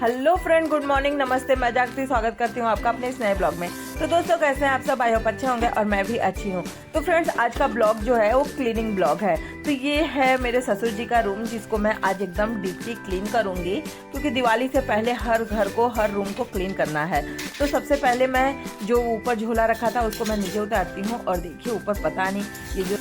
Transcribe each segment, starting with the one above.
Hello friend, good morning, नमस्ते। मैं जागती स्वागत करती हूँ आपका अपने इस नए ब्लॉग में। तो दोस्तों, कैसे हैं आप सब? आई होप अच्छे होंगे और मैं भी अच्छी हूँ। तो फ्रेंड्स, आज का ब्लॉग जो है वो क्लीनिंग ब्लॉग है। तो ये है मेरे ससुर जी का रूम, जिसको मैं आज एकदम डीपली क्लीन करूँगी, क्योंकि दिवाली से पहले हर घर को, हर रूम को क्लीन करना है। तो सबसे पहले मैं जो ऊपर झोला रखा था उसको मैं नीचे उतारती हूँ। और देखिए ऊपर पता नहीं ये जो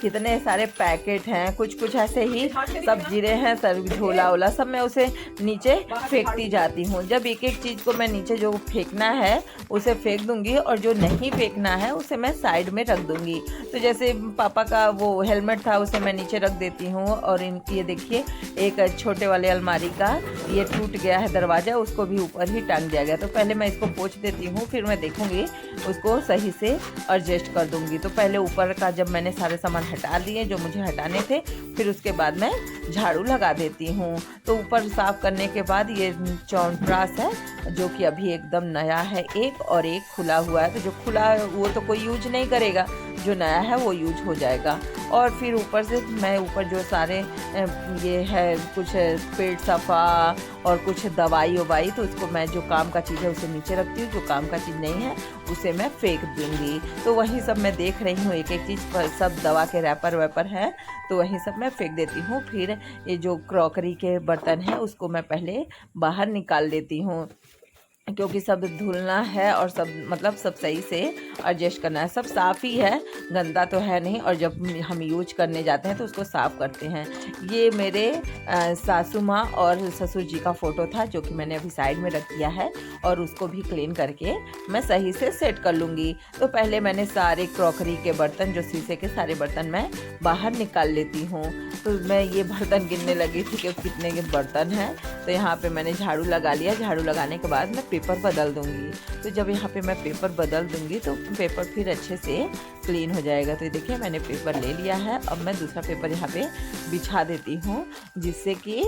कितने सारे पैकेट हैं, कुछ ऐसे ही सब जीरे हैं, सब झोला वोला सब मैं उसे नीचे फेंकती जाती हूँ। जब एक एक चीज़ को मैं नीचे जो फेंकना है उसे फेंक दूंगी और जो नहीं फेंकना है उसे मैं साइड में रख दूंगी। तो जैसे पापा का वो हेलमेट था उसे मैं नीचे रख देती हूँ। और इनकी ये देखिए एक छोटे वाले अलमारी का ये टूट गया है दरवाज़ा, उसको भी ऊपर ही टांग दिया गया। तो पहले मैं इसको पोंछ देती हूँ, फिर मैं देखूँगी उसको सही से एडजस्ट कर दूँगी। तो पहले ऊपर का जब मैंने सारे सामान हटा लिए जो मुझे हटाने थे, फिर उसके बाद मैं झाड़ू लगा देती हूँ। तो ऊपर साफ करने के बाद ये च्यवनप्राश है जो कि अभी एकदम नया है, एक और एक खुला हुआ है। तो जो खुला वो तो कोई यूज नहीं करेगा, जो नया है वो यूज हो जाएगा। और फिर ऊपर से मैं ऊपर जो सारे ये है कुछ पेट सफ़ा और कुछ दवाई ववाई, तो उसको मैं जो काम का चीज़ है उसे नीचे रखती हूँ, जो काम का चीज़ नहीं है उसे मैं फेंक दूँगी। तो वही सब मैं देख रही हूँ, एक एक चीज़ पर सब दवा के रैपर वैपर है तो वही सब मैं फेंक देती हूँ। फिर ये जो क्रॉकरी के बर्तन है उसको मैं पहले बाहर निकाल देती हूँ, क्योंकि सब धुलना है और सब मतलब सब सही से एडजस्ट करना है। सब साफ़ ही है, गंदा तो है नहीं। और जब हम यूज करने जाते हैं तो उसको साफ़ करते हैं। ये मेरे सासू माँ और ससुर जी का फ़ोटो था जो कि मैंने अभी साइड में रख दिया है, और उसको भी क्लीन करके मैं सही से सेट कर लूँगी। तो पहले मैंने सारे क्रॉकरी के बर्तन, जो शीशे के सारे बर्तन मैं बाहर निकाल लेती हूँ। तो मैं ये बर्तन गिनने लगी थी कि कितने के बर्तन हैं। तो यहाँ पे मैंने झाड़ू लगा लिया। झाड़ू लगाने के बाद मैं पेपर बदल दूँगी। तो जब यहाँ पे मैं पेपर बदल दूँगी तो पेपर फिर अच्छे से क्लीन हो जाएगा। तो देखिए मैंने पेपर ले लिया है। अब मैं दूसरा पेपर यहाँ पे बिछा देती हूँ, जिससे कि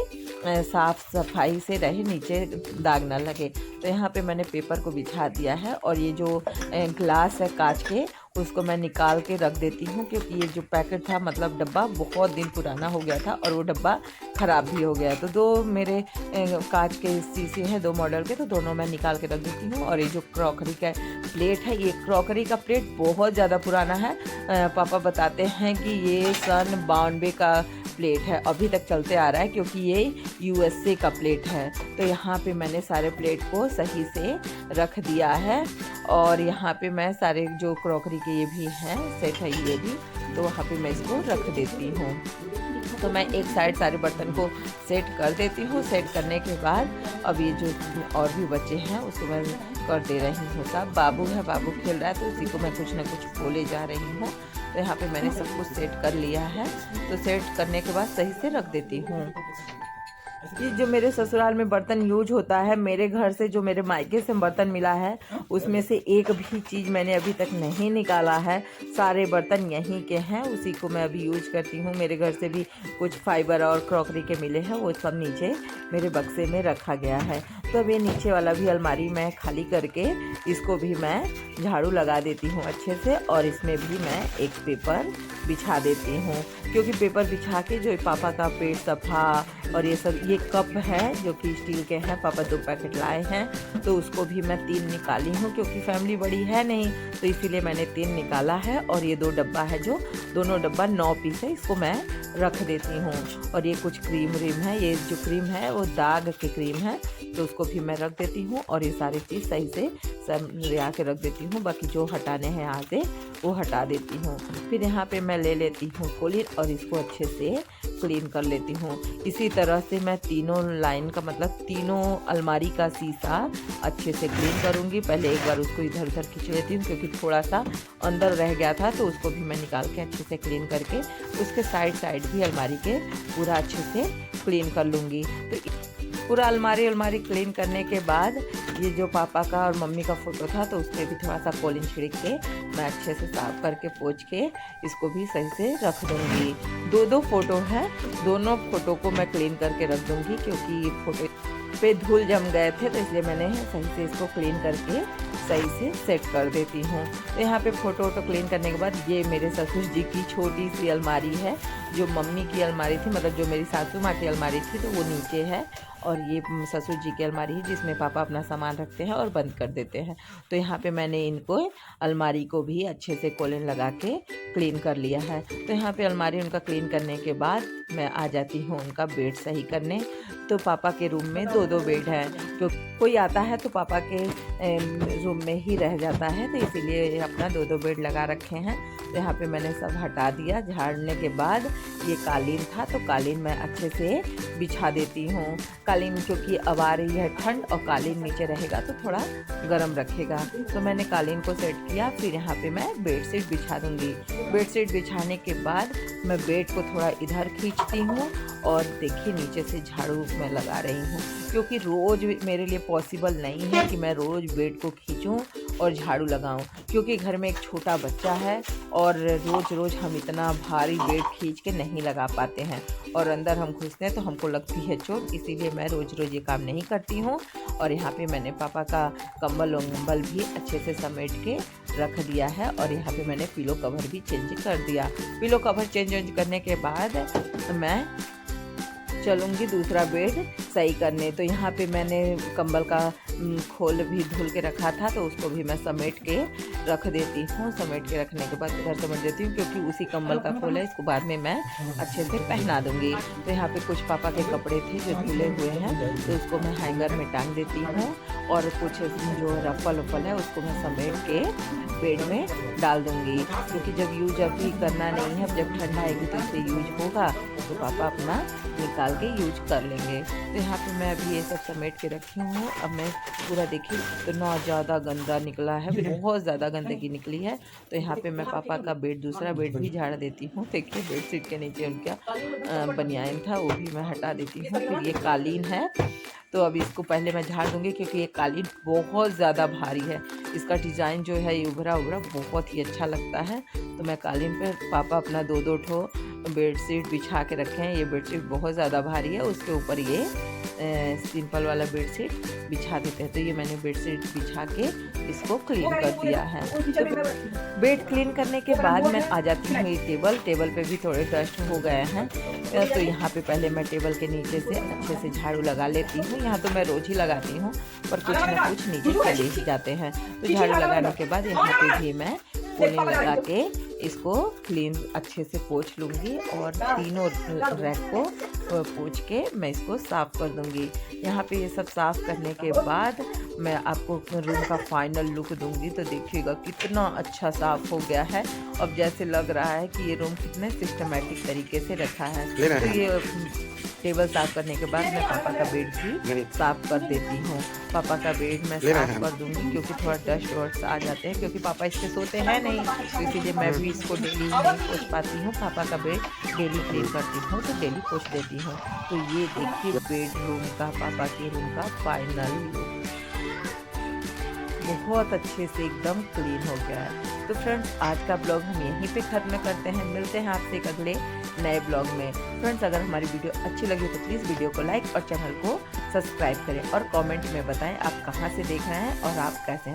साफ़ सफाई से रहे, नीचे दाग ना लगे। तो यहाँ पे मैंने पेपर को बिछा दिया है। और ये जो ग्लास है कांच के, उसको मैं निकाल के रख देती हूँ, क्योंकि ये जो पैकेट था मतलब डब्बा बहुत दिन पुराना हो गया था और वो डब्बा ख़राब भी हो गया। तो दो मेरे कांच के शीशे हैं, दो मॉडल के, तो दोनों मैं निकाल के रख देती हूँ। और ये जो क्रॉकरी का प्लेट है, ये क्रॉकरी का प्लेट बहुत ज़्यादा पुराना है। पापा बताते हैं कि ये सन 92 का प्लेट है, अभी तक चलते आ रहा है, क्योंकि ये USA का प्लेट है। तो यहाँ पे मैंने सारे प्लेट को सही से रख दिया है। और यहाँ पे मैं सारे जो क्रॉकरी के ये भी हैं सेट है ये भी, तो वहाँ पे मैं इसको रख देती हूँ। तो मैं एक साइड सारे बर्तन को सेट कर देती हूँ। सेट करने के बाद अब ये जो और भी बच्चे हैं उसको मैं कर दे रही हूँ। सब बाबू है, बाबू खेल रहा है, तो उसी को मैं कुछ ना कुछ बोले जा रही हूँ। तो यहाँ पे मैंने सब कुछ सेट कर लिया है। तो सेट करने के बाद सही से रख देती हूँ। ये जो मेरे ससुराल में बर्तन यूज होता है, मेरे घर से जो मेरे मायके से बर्तन मिला है उसमें से एक भी चीज़ मैंने अभी तक नहीं निकाला है। सारे बर्तन यहीं के हैं, उसी को मैं अभी यूज करती हूँ। मेरे घर से भी कुछ फाइबर और क्रॉकरी के मिले हैं, वो सब नीचे मेरे बक्से में रखा गया है। तो अब ये नीचे वाला भी अलमारी मैं खाली करके इसको भी मैं झाड़ू लगा देती हूँ अच्छे से। और इसमें भी मैं एक पेपर बिछा देती हूँ, क्योंकि पेपर बिछा के जो पापा का पेट सफ़ा और ये सब, ये कप है जो कि स्टील के हैं, पापा 2 पैकेट लाए हैं, तो उसको भी मैं 3 निकाली हूँ, क्योंकि फैमिली बड़ी है नहीं, तो इसीलिए मैंने 3 निकाला है। और ये 2 डब्बा है, जो दोनों डब्बा 9 पीस है, इसको मैं रख देती हूँ। और ये कुछ क्रीम व्रीम है, ये जो क्रीम है वो दाग की क्रीम है, तो उसको भी मैं रख देती हूँ। और ये सारी चीज़ सही से सब लिया के रख देती हूँ। बाकी जो हटाने हैं यहाँ से वो हटा देती हूँ। फिर यहाँ पे मैं ले लेती हूँ कोलिन और इसको अच्छे से क्लीन कर लेती हूँ। इसी तरह से मैं तीनों लाइन का मतलब तीनों अलमारी का शीशा अच्छे से क्लीन करूँगी। पहले एक बार उसको इधर उधर खींच लेती हूँ, क्योंकि थोड़ा सा अंदर रह गया था, तो उसको भी मैं निकाल के अच्छे से क्लीन करके उसके साइड भी अलमारी के पूरा अच्छे से क्लीन कर लूँगी। तो पूरा अलमारी क्लीन करने के बाद ये जो पापा का और मम्मी का फ़ोटो था, तो उसके भी थोड़ा सा कोलिन छिड़क के मैं अच्छे से साफ़ करके पोंछ के इसको भी सही से रख दूँगी। 2 फ़ोटो हैं, दोनों फ़ोटो को मैं क्लीन करके रख दूँगी, क्योंकि ये फ़ोटो पे धूल जम गए थे, तो इसलिए मैंने सही से इसको क्लीन करके सही से सेट कर देती हूँ। तो यहाँ पे फ़ोटो क्लीन करने के बाद ये मेरे ससुर जी की छोटी सी अलमारी है, जो मम्मी की अलमारी थी, मतलब जो मेरी सासू माँ की अलमारी थी, तो वो नीचे है और ये ससुर जी की अलमारी है जिसमें पापा अपना सामान रखते हैं और बंद कर देते हैं। तो यहाँ पे मैंने इनको अलमारी को भी अच्छे से कोलिन लगा के क्लीन कर लिया है। तो यहाँ पे अलमारी उनका क्लीन करने के बाद मैं आ जाती हूँ उनका बेड सही करने। तो पापा के रूम में 2-2 बेड हैं, क्योंकि कोई आता है तो पापा के रूम में ही रह जाता है, तो इसीलिए अपना 2-2 बेड लगा रखे हैं। तो यहाँ पे मैंने सब हटा दिया। झाड़ने के बाद ये कालीन था, तो कालीन मैं अच्छे से बिछा देती हूँ। कालीन क्योंकि अब आ रही है ठंड और कालीन नीचे रहेगा तो थोड़ा गर्म रखेगा। तो मैंने कालीन को सेट किया। फिर यहाँ पे मैं बेडशीट बिछा दूँगी। बेडशीट बिछाने के बाद मैं बेड को थोड़ा इधर खींचती हूँ और देखिए नीचे से झाड़ू मैं लगा रही हूँ, क्योंकि रोज़ मेरे लिए पॉसिबल नहीं है कि मैं रोज़ बेड को खींचूँ और झाड़ू लगाऊं, क्योंकि घर में एक छोटा बच्चा है और रोज़ हम इतना भारी बेड खींच के नहीं लगा पाते हैं और अंदर हम घुसते हैं तो हमको लगती है चोट। इसीलिए मैं रोज़ ये काम नहीं करती हूँ। और यहाँ पे मैंने पापा का कंबल वंबल भी अच्छे से समेट के रख दिया है और यहाँ पे मैंने पिलो कवर भी चेंज कर दिया। पिलो कवर चेंज करने के बाद मैं चलूँगी दूसरा बेड सही करने। तो यहाँ पे मैंने कंबल का खोल भी धुल के रखा था, तो उसको भी मैं समेट के रख देती हूँ। समेट के रखने के बाद इधर समेट देती हूँ, क्योंकि उसी कंबल का खोल है, इसको बाद में मैं अच्छे से पहना दूँगी। तो यहाँ पे कुछ पापा के कपड़े थे जो धुले हुए हैं, तो उसको मैं हैंगर में टांग देती हूँ और कुछ जो रफल वफल है उसको मैं समेट के बेड में डाल दूँगी, क्योंकि जब यूज अभी करना नहीं है, जब ठंड आएगी तो इसे यूज होगा तो पापा अपना निकाल के यूज कर लेंगे। तो यहाँ पे मैं अभी ये सब समेट के रखी हूँ। अब मैं पूरा देखिए इतना ज़्यादा गंदा निकला है, बहुत ज़्यादा गंदगी निकली है। तो यहाँ पे मैं पापा का बेड, दूसरा बेड भी झाड़ देती हूँ। देखिए बेडशीट के नीचे उनका बनियान था वो भी मैं हटा देती हूँ। फिर ये कालीन है, तो अब इसको पहले मैं झाड़ दूँगी, क्योंकि ये कालीन बहुत ज़्यादा भारी है। इसका डिज़ाइन जो है ये उभरा उभरा बहुत ही अच्छा लगता है। तो मैं कालीन पे पापा अपना 2-2 ठो बेडशीट बिछा के रखे हैं। ये बेडशीट बहुत ज़्यादा भारी है, उसके ऊपर ये सिंपल वाला बेडशीट बिछा देते हैं। तो ये मैंने बेडशीट बिछा के इसको क्लीन कर दिया है। तो बेड क्लीन करने के बाद मैं आ जाती हूँ ये टेबल पे भी थोड़े डस्ट हो गए हैं। तो यहाँ पे पहले मैं टेबल के नीचे से अच्छे से झाड़ू लगा लेती हूँ। यहाँ तो मैं रोज़ ही लगाती हूँ, पर कुछ ना कुछ नीचे चले ही जाते हैं। तो झाड़ू लगाने के बाद यहाँ पे भी मैं कोलिन लगा के इसको क्लीन अच्छे से पोंछ लूँगी और तीनों रैक को पोंछ के मैं इसको साफ़ कर दूँगी। यहाँ पे ये सब साफ़ करने के बाद मैं आपको रूम का फाइनल लुक दूँगी। तो देखिएगा कितना अच्छा साफ़ हो गया है। अब जैसे लग रहा है कि ये रूम कितने सिस्टमेटिक तरीके से रखा है। तो ये टेबल साफ़ करने के बाद मैं पापा का बेड भी साफ़ कर देती हूँ। पापा का बेड मैं साफ़ कर दूँगी, क्योंकि थोड़ा डस्ट वस्ट आ जाते हैं, क्योंकि पापा इस पे सोते हैं नहीं, तो इसीलिए मैं भी इसको डेली नहीं पोंछ पाती हूँ। पापा का बेड डेली क्लीन करती हूँ, तो डेली पोंछ देती हूँ। तो ये देखिए बेडरूम का, पापा के रूम का फाइनल लुक बहुत अच्छे से एकदम क्लीन हो गया है। तो फ्रेंड्स आज का ब्लॉग हम यहीं पे ख़त्म करते हैं। मिलते हैं आपसे एक अगले नए ब्लॉग में। फ्रेंड्स अगर हमारी वीडियो अच्छी लगी तो प्लीज़ वीडियो को लाइक और चैनल को सब्सक्राइब करें और कमेंट में बताएं आप कहाँ से देख रहे हैं और आप कैसे हैं।